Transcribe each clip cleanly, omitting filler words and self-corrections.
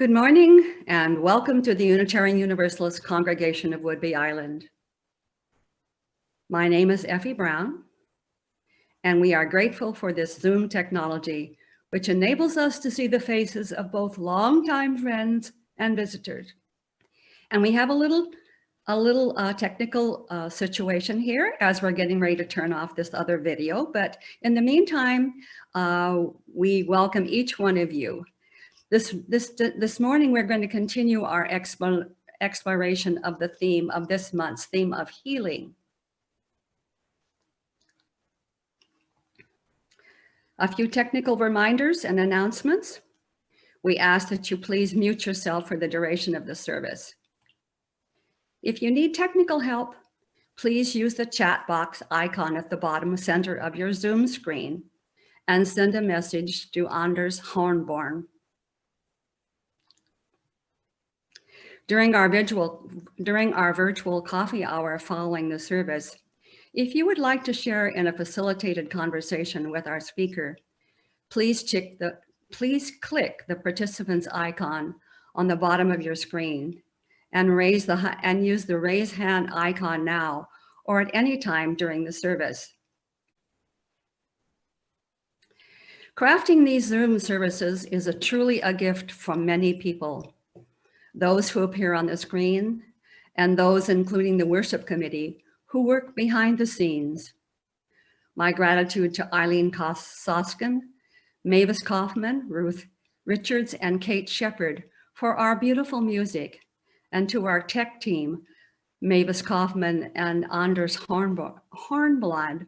Good morning and welcome to the Unitarian Universalist Congregation of Whidbey Island. My name is Effie Brown, and we are grateful for this Zoom technology, which enables us to see the faces of both longtime friends and visitors. And we have a little technical situation here as we're getting ready to turn off this other video. But in the meantime, we welcome each one of you. This morning, we're going to continue our exploration of the theme of this month's theme of healing. A few technical reminders and announcements. We ask that you please mute yourself for the duration of the service. If you need technical help, please use the chat box icon at the bottom center of your Zoom screen and send a message to Anders Hornborn. During our virtual coffee hour following the service, if you would like to share in a facilitated conversation with our speaker, please click the participants icon on the bottom of your screen and use the raise hand icon now or at any time during the service. Crafting these Zoom services is truly a gift from many people. Those who appear on the screen, and those including the worship committee who work behind the scenes. My gratitude to Eileen Soskin, Mavis Kaufman, Ruth Richards, and Kate Shepard for our beautiful music, and to our tech team, Mavis Kaufman and Anders Hornblad,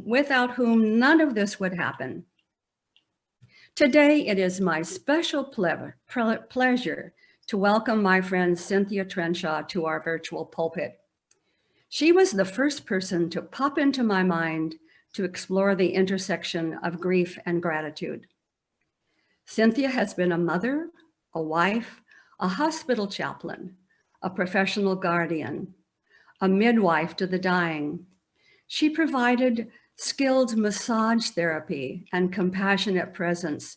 without whom none of this would happen. Today, it is my special pleasure to welcome my friend Cynthia Trenshaw to our virtual pulpit. She was the first person to pop into my mind to explore the intersection of grief and gratitude. Cynthia has been a mother, a wife, a hospital chaplain, a professional guardian, a midwife to the dying. She provided skilled massage therapy and compassionate presence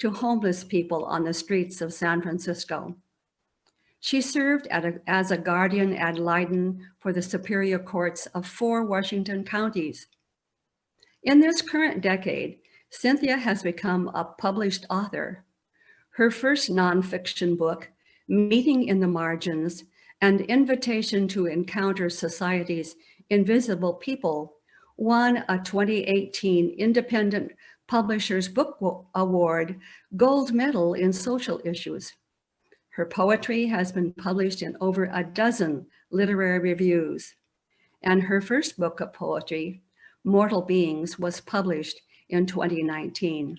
to homeless people on the streets of San Francisco. She served as a guardian ad litem for the superior courts of 4 Washington counties. In this current decade, Cynthia has become a published author. Her first nonfiction book, Meeting in the Margins, and Invitation to Encounter Society's Invisible People, won a 2018 Independent Publishers Book Award Gold Medal in Social Issues. Her poetry has been published in over a dozen literary reviews, and her first book of poetry, Mortal Beings, was published in 2019.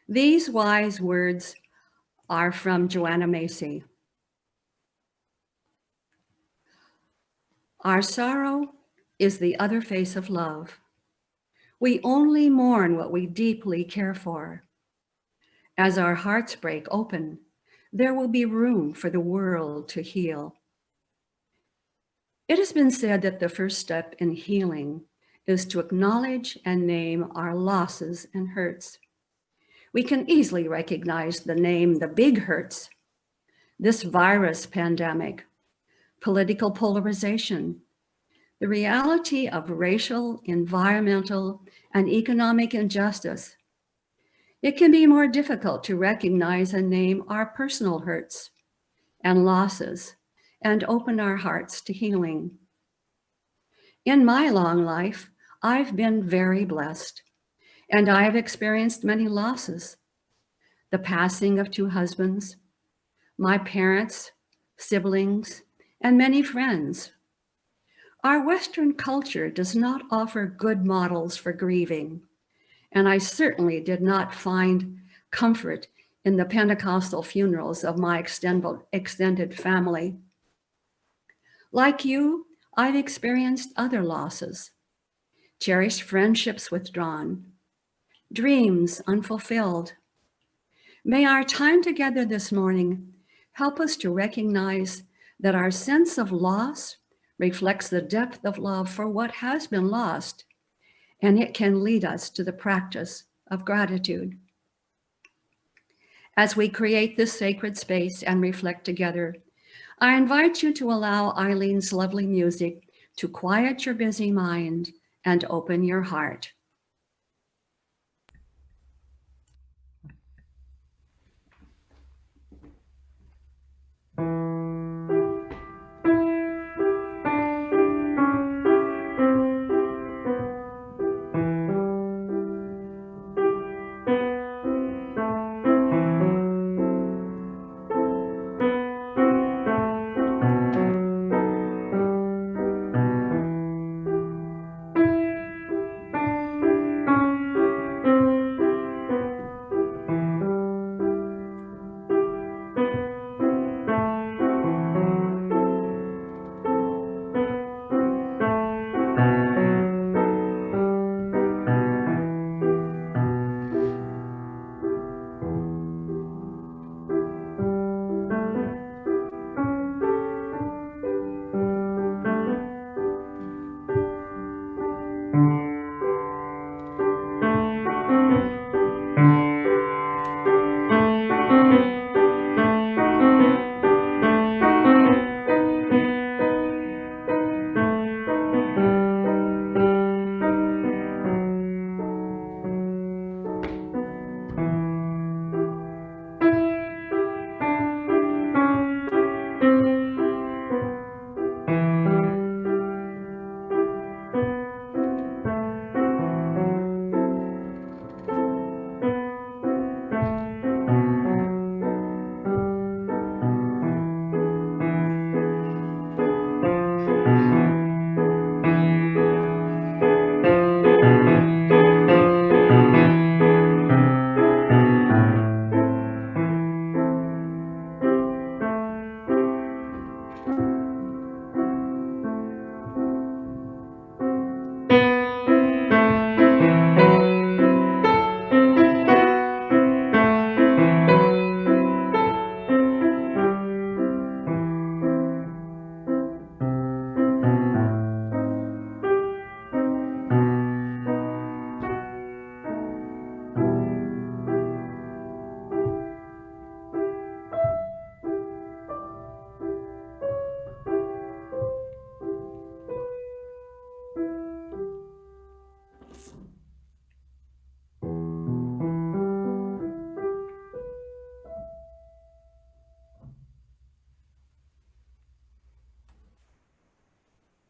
These wise words are from Joanna Macy. Our sorrow is the other face of love. We only mourn what we deeply care for. As our hearts break open, there will be room for the world to heal. It has been said that the first step in healing is to acknowledge and name our losses and hurts. We can easily recognize the big hurts. This virus pandemic, political polarization, the reality of racial, environmental, and economic injustice. It can be more difficult to recognize and name our personal hurts and losses and open our hearts to healing. In my long life, I've been very blessed, and I have experienced many losses. The passing of 2 husbands, my parents, siblings, and many friends. Our Western culture does not offer good models for grieving, and I certainly did not find comfort in the Pentecostal funerals of my extended family. Like you, I've experienced other losses, cherished friendships withdrawn, dreams unfulfilled. May our time together this morning help us to recognize that our sense of loss reflects the depth of love for what has been lost, and it can lead us to the practice of gratitude. As we create this sacred space and reflect together, I invite you to allow Eileen's lovely music to quiet your busy mind and open your heart.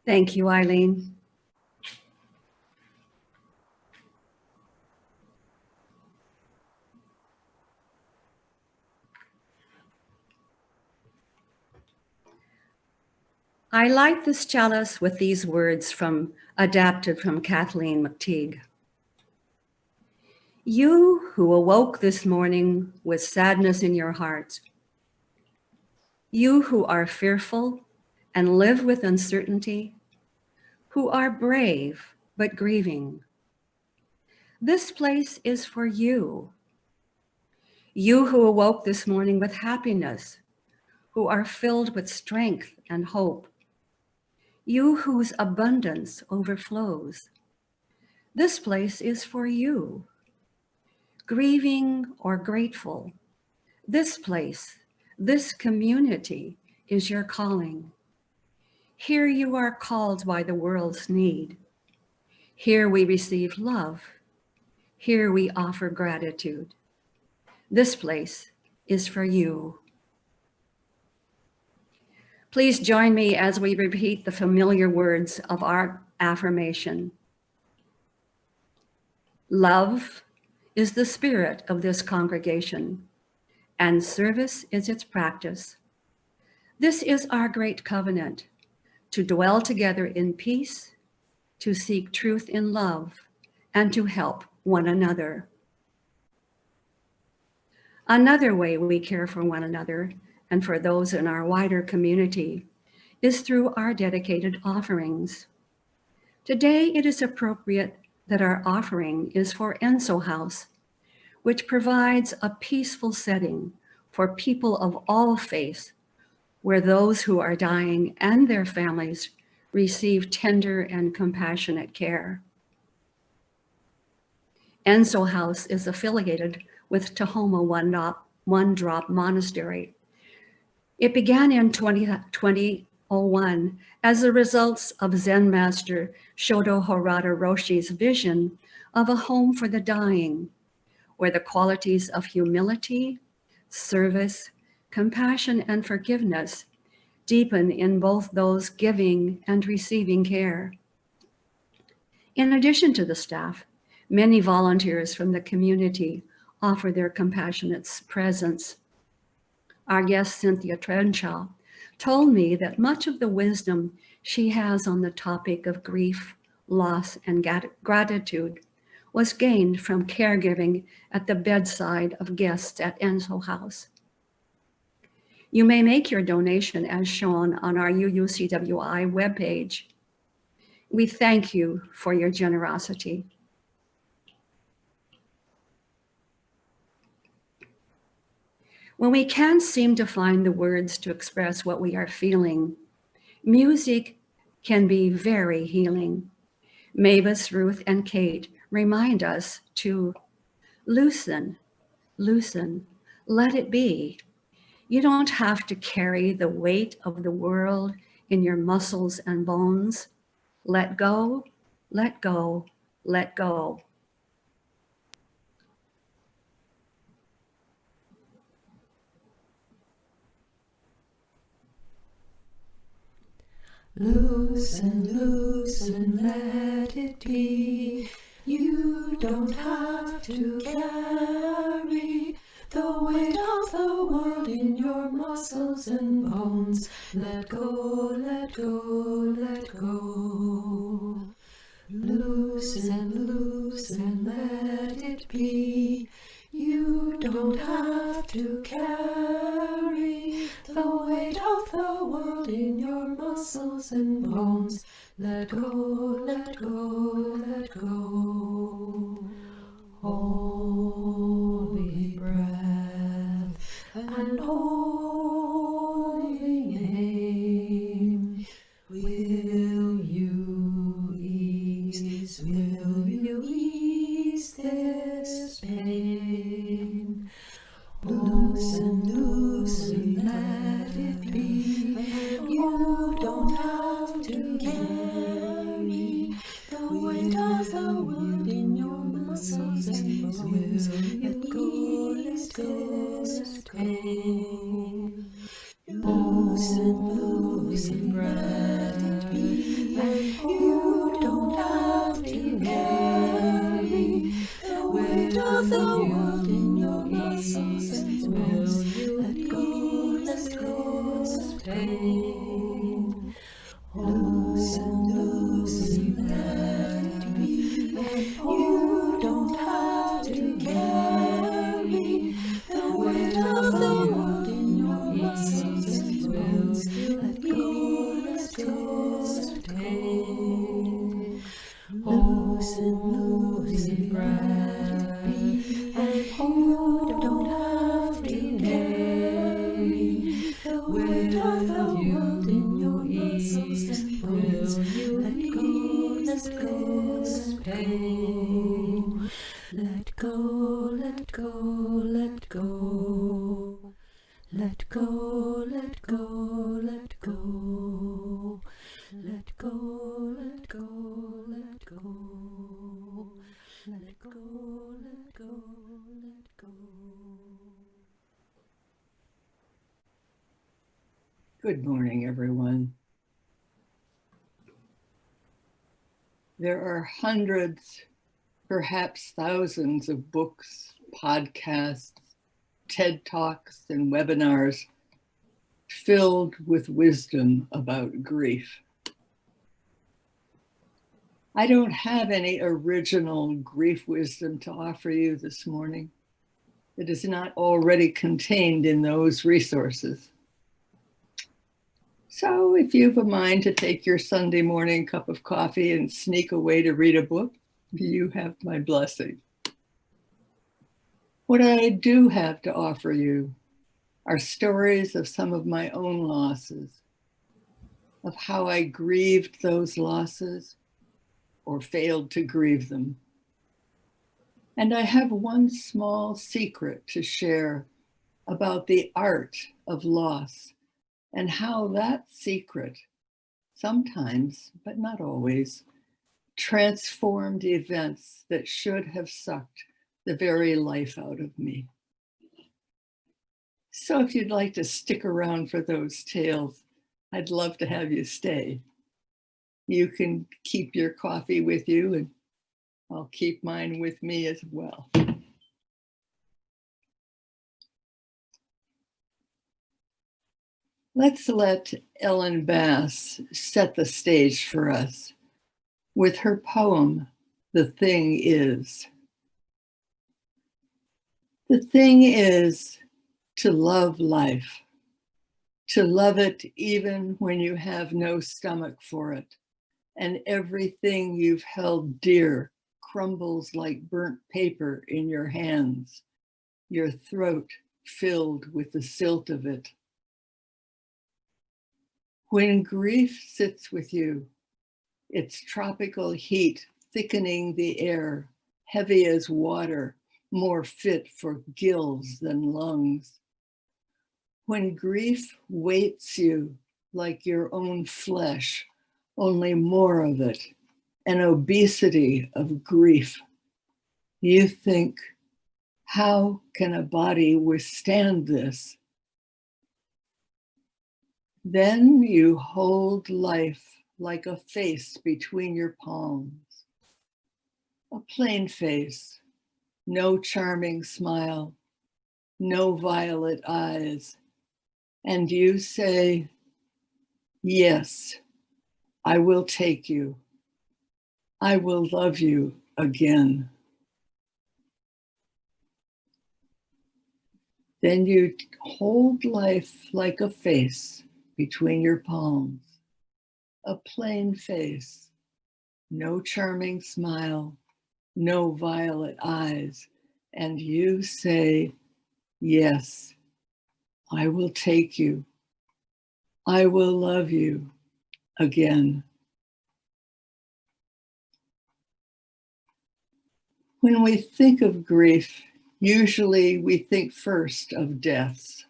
Thank you, Eileen. I light this chalice with these words adapted from Kathleen McTeague. You who awoke this morning with sadness in your heart, you who are fearful and live with uncertainty, who are brave but grieving, this place is for you. You who awoke this morning with happiness, who are filled with strength and hope, you whose abundance overflows, this place is for you. Grieving or grateful, this place, this community is your calling. Here you are called by the world's need. Here we receive love. Here we offer gratitude. This place is for you. Please join me as we repeat the familiar words of our affirmation. Love is the spirit of this congregation, and service is its practice. This is our great covenant, to dwell together in peace, to seek truth in love, and to help one another. Another way we care for one another and for those in our wider community is through our dedicated offerings. Today, it is appropriate that our offering is for Enso House, which provides a peaceful setting for people of all faiths, where those who are dying and their families receive tender and compassionate care. Enso House is affiliated with Tahoma One One Drop Monastery. It began in 2001 as a result of Zen master Shodo Harada Roshi's vision of a home for the dying, where the qualities of humility, service, compassion, and forgiveness deepen in both those giving and receiving care. In addition to the staff, many volunteers from the community offer their compassionate presence. Our guest, Cynthia Trenshaw, told me that much of the wisdom she has on the topic of grief, loss, and gratitude was gained from caregiving at the bedside of guests at Enso House. You may make your donation as shown on our UUCWI webpage. We thank you for your generosity. When we can't seem to find the words to express what we are feeling, music can be very healing. Mavis, Ruth, and Kate remind us to loosen, loosen, let it be. You don't have to carry the weight of the world in your muscles and bones. Let go, let go, let go. Loosen, loosen, let it be. You don't have to carry the weight of the world in your muscles and bones. Let go, let go, let go. Loosen, loosen, let it be. You don't have to carry the weight of the world in your muscles and bones. Let go, let go, let go. Holy breath and holy name, will you ease this pain? Loosen, loosen, let it be. You don't have to carry the weight of the world in your muscles and bones. Let go, let go, let go. Loosen, loosen, let it be. And you don't have to carry the weight of the world in your muscles and bones. Let go, let go, let go. Loosen, loosen, let it be. And you don't have to carry the weight of the world in your muscles and bones. Let go, let go, let go. Loosen, loosen, let it be. And you don't have to carry the weight of the world in your muscles and bones. Let go, let go, let go. Let go, let go, let go. Let go, let go, let go. Let go, let go, let go. Let go, let go, let go. Good morning, everyone. There are hundreds, perhaps thousands of books, podcasts, TED Talks, and webinars filled with wisdom about grief. I don't have any original grief wisdom to offer you this morning. It is not already contained in those resources. So if you have a mind to take your Sunday morning cup of coffee and sneak away to read a book, you have my blessing. What I do have to offer you are stories of some of my own losses, of how I grieved those losses or failed to grieve them. And I have one small secret to share about the art of loss and how that secret, sometimes, but not always, transformed events that should have sucked the very life out of me. So if you'd like to stick around for those tales, I'd love to have you stay. You can keep your coffee with you, and I'll keep mine with me as well. Let's let Ellen Bass set the stage for us with her poem, The Thing Is. The thing is to love life, to love it even when you have no stomach for it, and everything you've held dear crumbles like burnt paper in your hands, your throat filled with the silt of it. When grief sits with you, its tropical heat thickening the air, heavy as water, more fit for gills than lungs. When grief weights you like your own flesh, only more of it, an obesity of grief, you think, how can a body withstand this? Then you hold life like a face between your palms, a plain face, no charming smile, no violet eyes, and you say, yes, I will take you. I will love you again. Then you hold life like a face between your palms, a plain face, no charming smile, no violet eyes, and you say, yes, I will take you. I will love you again. When we think of grief, usually we think first of deaths.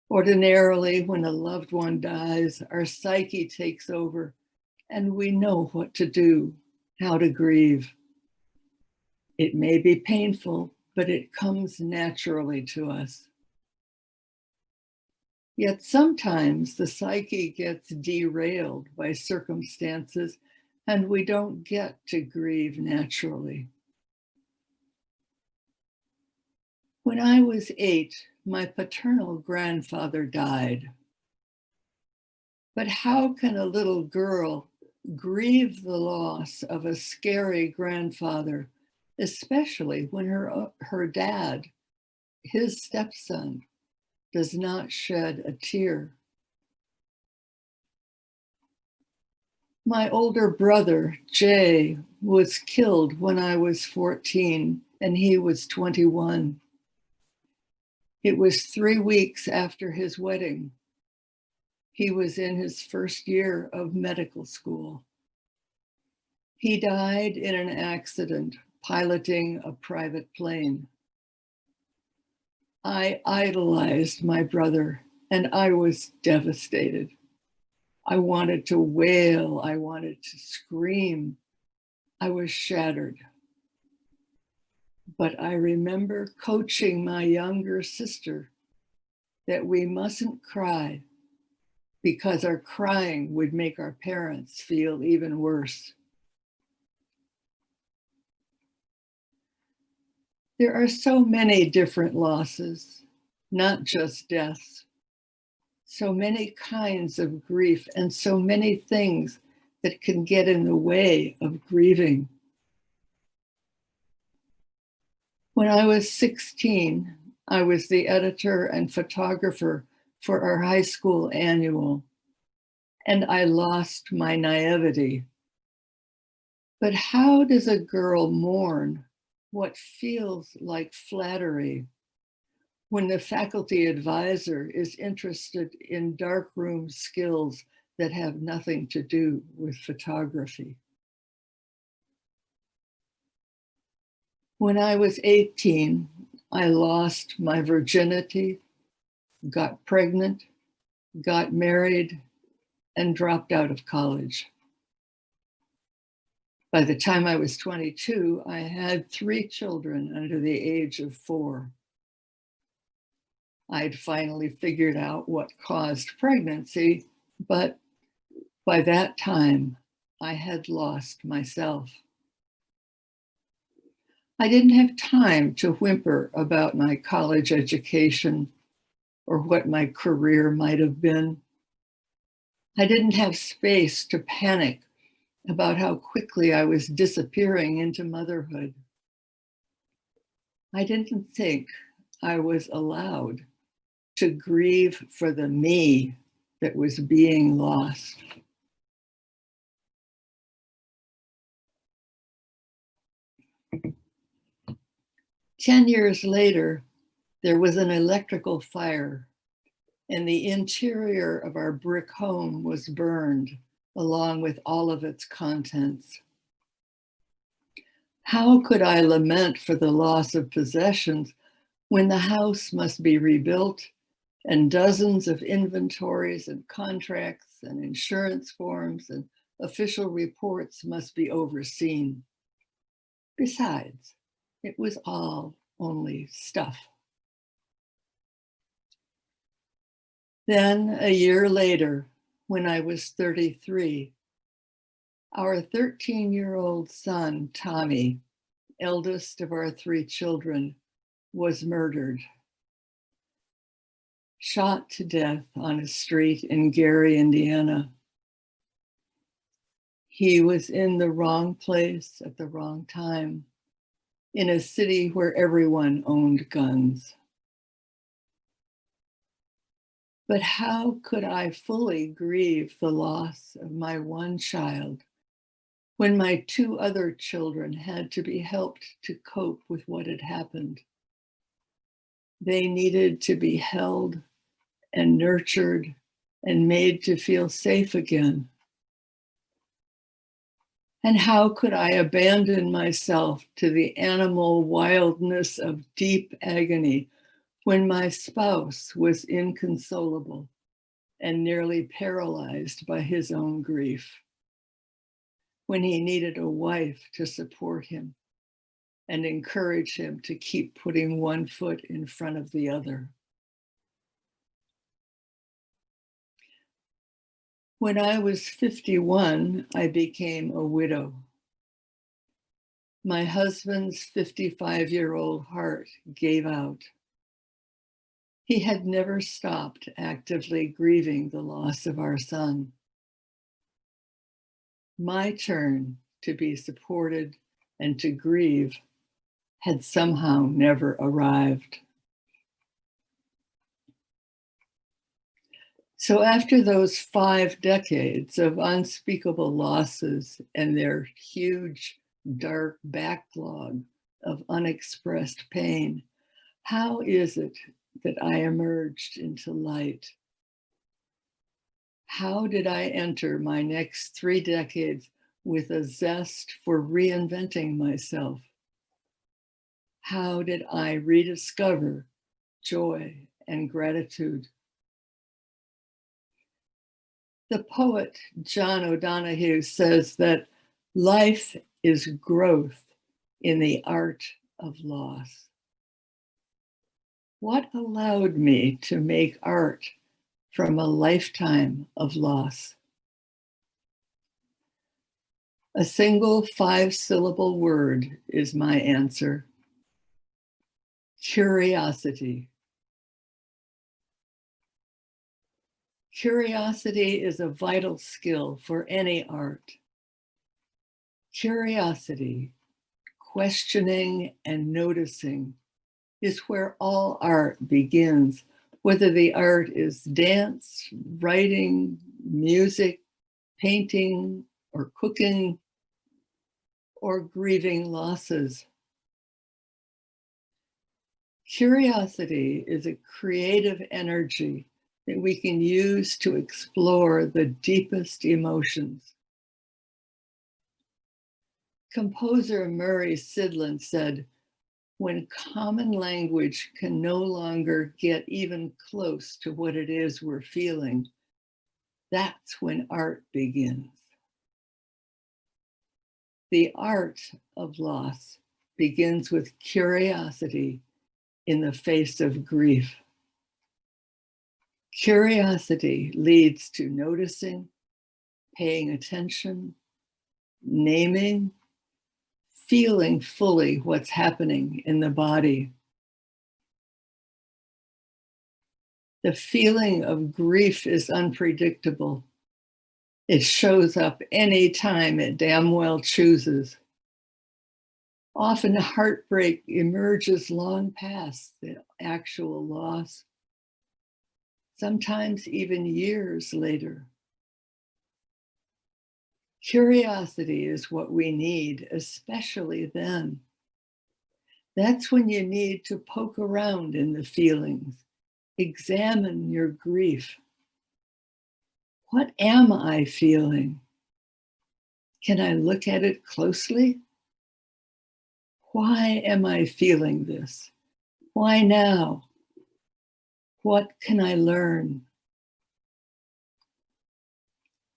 Ordinarily, when a loved one dies, our psyche takes over and we know what to do, how to grieve. It may be painful, but it comes naturally to us. Yet sometimes the psyche gets derailed by circumstances and we don't get to grieve naturally. When I was 8, my paternal grandfather died. But how can a little girl grieve the loss of a scary grandfather, especially when her dad, his stepson, does not shed a tear? My older brother, Jay, was killed when I was 14 and he was 21. It was 3 weeks after his wedding. He was in his first year of medical school. He died in an accident piloting a private plane. I idolized my brother and I was devastated. I wanted to wail, I wanted to scream. I was shattered. But I remember coaching my younger sister that we mustn't cry because our crying would make our parents feel even worse. There are so many different losses, not just deaths. So many kinds of grief and so many things that can get in the way of grieving. When I was 16, I was the editor and photographer for our high school annual, and I lost my naivety. But how does a girl mourn what feels like flattery when the faculty advisor is interested in darkroom skills that have nothing to do with photography? When I was 18, I lost my virginity, got pregnant, got married, and dropped out of college. By the time I was 22, I had 3 children under the age of 4. I'd finally figured out what caused pregnancy, but by that time, I had lost myself. I didn't have time to whimper about my college education or what my career might have been. I didn't have space to panic about how quickly I was disappearing into motherhood. I didn't think I was allowed to grieve for the me that was being lost. Ten years later, there was an electrical fire, and the interior of our brick home was burned along with all of its contents. How could I lament for the loss of possessions when the house must be rebuilt and dozens of inventories and contracts and insurance forms and official reports must be overseen? Besides, it was all only stuff. Then, a year later, when I was 33, our 13-year-old son, Tommy, eldest of our 3 children, was murdered. Shot to death on a street in Gary, Indiana. He was in the wrong place at the wrong time, in a city where everyone owned guns. But how could I fully grieve the loss of my one child when my 2 other children had to be helped to cope with what had happened? They needed to be held and nurtured and made to feel safe again. And how could I abandon myself to the animal wildness of deep agony when my spouse was inconsolable and nearly paralyzed by his own grief, when he needed a wife to support him and encourage him to keep putting one foot in front of the other? When I was 51, I became a widow. My husband's 55-year-old heart gave out. He had never stopped actively grieving the loss of our son. My turn to be supported and to grieve had somehow never arrived. So after those 5 decades of unspeakable losses and their huge, dark backlog of unexpressed pain, how is it that I emerged into light? How did I enter my next 3 decades with a zest for reinventing myself? How did I rediscover joy and gratitude? The poet John O'Donohue says that life is growth in the art of loss. What allowed me to make art from a lifetime of loss? A single 5-syllable word is my answer: curiosity. Curiosity is a vital skill for any art. Curiosity, questioning and noticing, is where all art begins, whether the art is dance, writing, music, painting, or cooking, or grieving losses. Curiosity is a creative energy that we can use to explore the deepest emotions. Composer Murray Sidlin said, when common language can no longer get even close to what it is we're feeling, that's when art begins. The art of loss begins with curiosity in the face of grief. Curiosity leads to noticing, paying attention, naming, feeling fully what's happening in the body. The feeling of grief is unpredictable. It shows up any time it damn well chooses. Often heartbreak emerges long past the actual loss, sometimes even years later. Curiosity is what we need, especially then. That's when you need to poke around in the feelings, examine your grief. What am I feeling? Can I look at it closely? Why am I feeling this? Why now? What can I learn?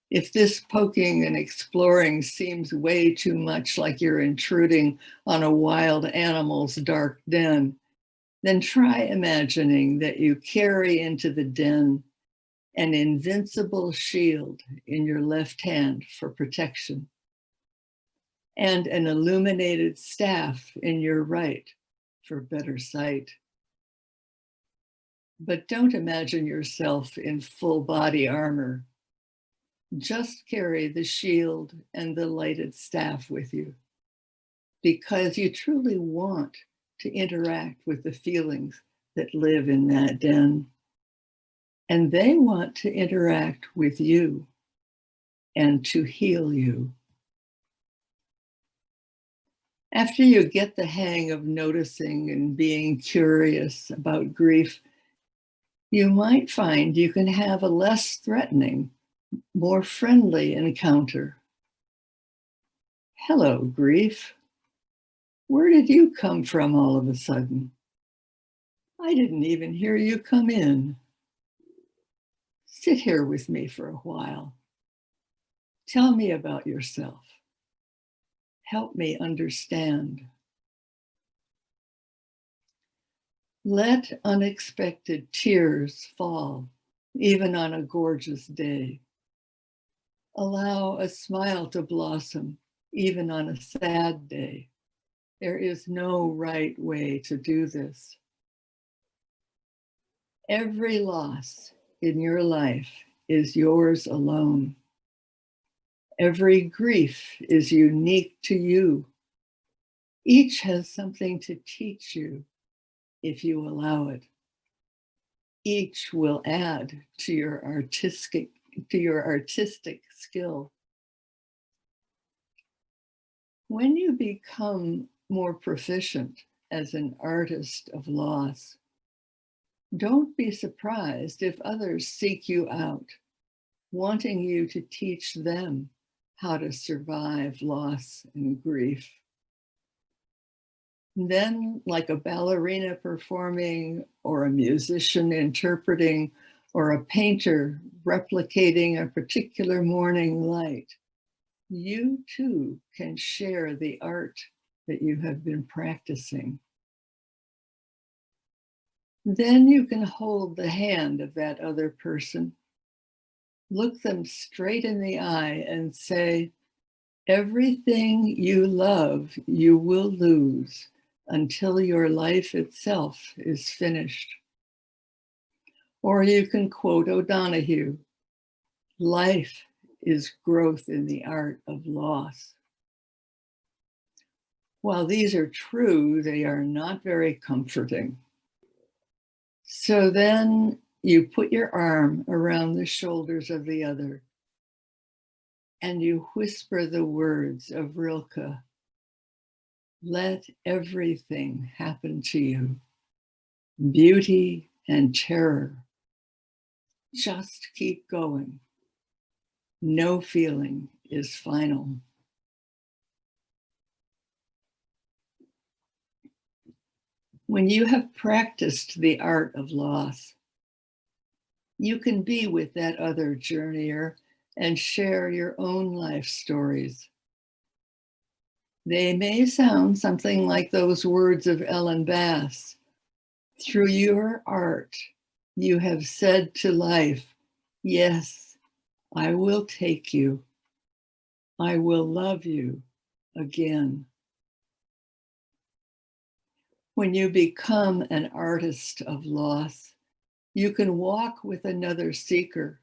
If this poking and exploring seems way too much like you're intruding on a wild animal's dark den, then try imagining that you carry into the den an invincible shield in your left hand for protection, and an illuminated staff in your right for better sight. But don't imagine yourself in full body armor. Just carry the shield and the lighted staff with you, because you truly want to interact with the feelings that live in that den. And they want to interact with you and to heal you. After you get the hang of noticing and being curious about grief, you might find you can have a less threatening, more friendly encounter. Hello, grief. Where did you come from all of a sudden? I didn't even hear you come in. Sit here with me for a while. Tell me about yourself. Help me understand. Let unexpected tears fall, even on a gorgeous day. Allow a smile to blossom, even on a sad day. There is no right way to do this. Every loss in your life is yours alone. Every grief is unique to you. Each has something to teach you if you allow it. Each will add to your artistic skill. When you become more proficient as an artist of loss, don't be surprised if others seek you out, wanting you to teach them how to survive loss and grief. Then, like a ballerina performing, or a musician interpreting, or a painter replicating a particular morning light, you too can share the art that you have been practicing. Then you can hold the hand of that other person, look them straight in the eye and say, everything you love, you will lose until your life itself is finished. Or you can quote O'Donoghue, life is growth in the art of loss. While these are true, they are not very comforting. So then you put your arm around the shoulders of the other and you whisper the words of Rilke, let everything happen to you, beauty and terror. Just keep going. No feeling is final. When you have practiced the art of loss, you can be with that other journeyer and share your own life stories. They may sound something like those words of Ellen Bass. Through your art, you have said to life, yes, I will take you. I will love you again. When you become an artist of loss, you can walk with another seeker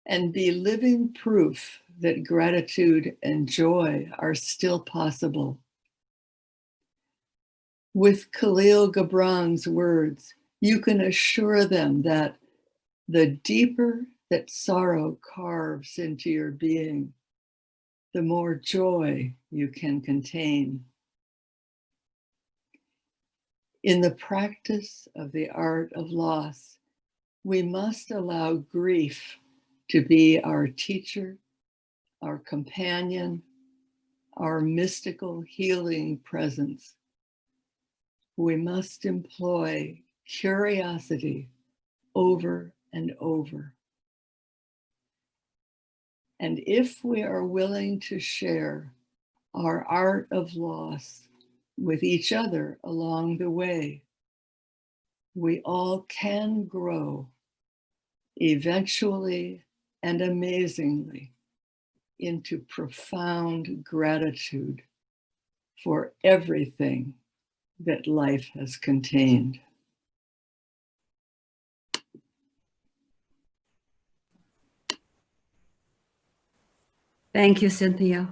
and be living proof that gratitude and joy are still possible. With Khalil Gibran's words, you can assure them that the deeper that sorrow carves into your being, the more joy you can contain. In the practice of the art of loss, we must allow grief to be our teacher, our companion, our mystical healing presence. We must employ curiosity over and over. And if we are willing to share our art of loss with each other along the way, we all can grow eventually and amazingly into profound gratitude for everything that life has contained. Thank you, Cynthia,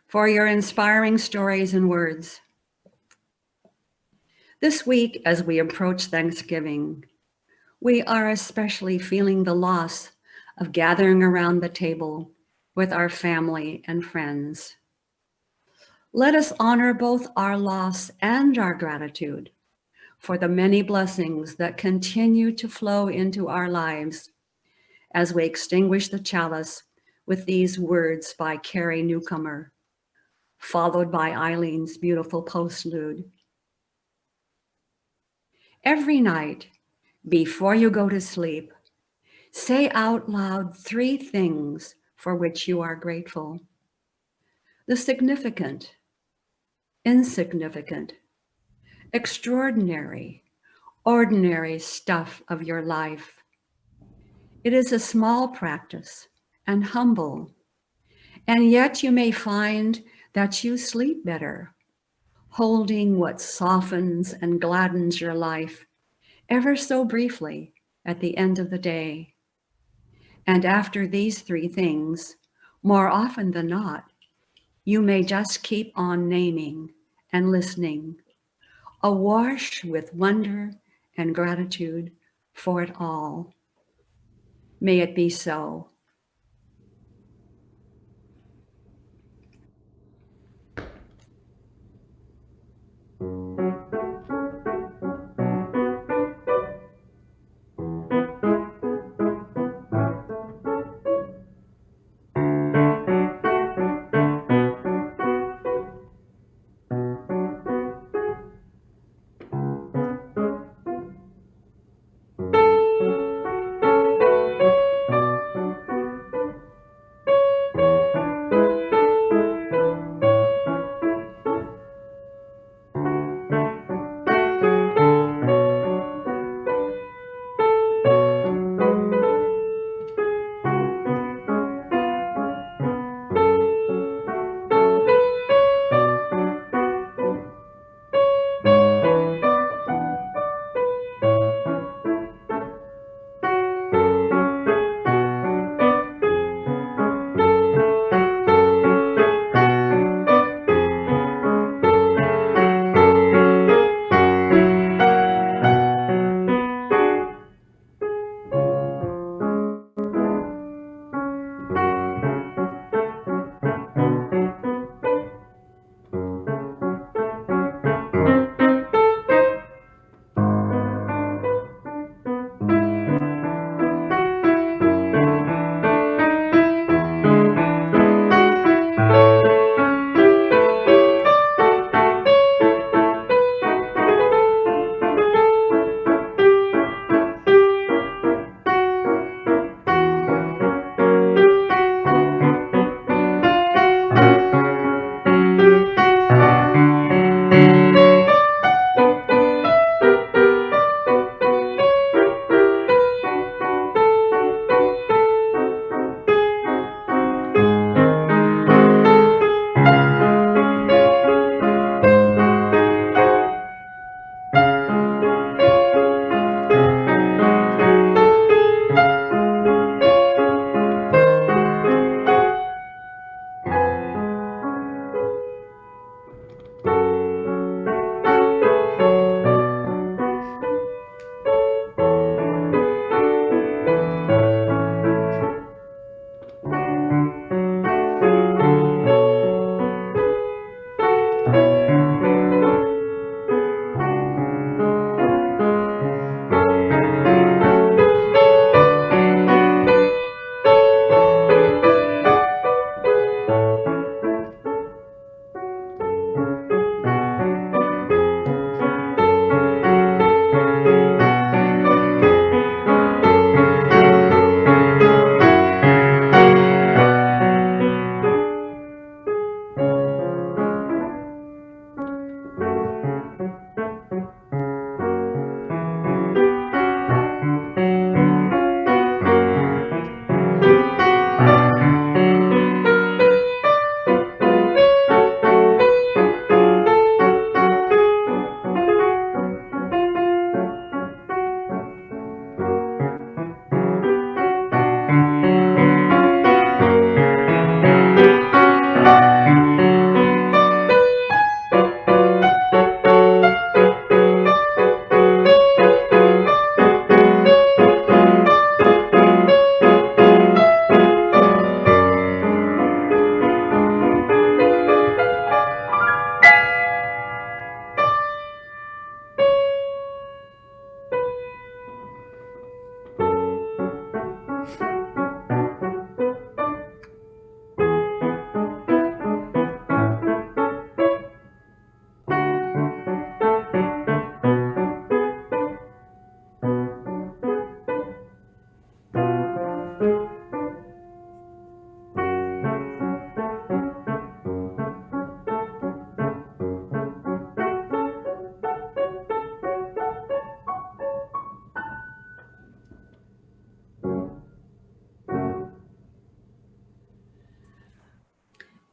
for your inspiring stories and words. This week, as we approach Thanksgiving, we are especially feeling the loss of gathering around the table with our family and friends. Let us honor both our loss and our gratitude for the many blessings that continue to flow into our lives as we extinguish the chalice with these words by Carrie Newcomer, followed by Eileen's beautiful postlude. Every night, before you go to sleep, say out loud 3 things for which you are grateful. The significant, insignificant, extraordinary, ordinary stuff of your life. It is a small practice and humble, and yet you may find that you sleep better, holding what softens and gladdens your life ever so briefly at the end of the day. And after these 3 things, more often than not, you may just keep on naming and listening, awash with wonder and gratitude for it all. May it be so.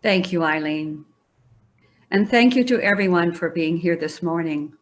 Thank you, Eileen. And thank you to everyone for being here this morning.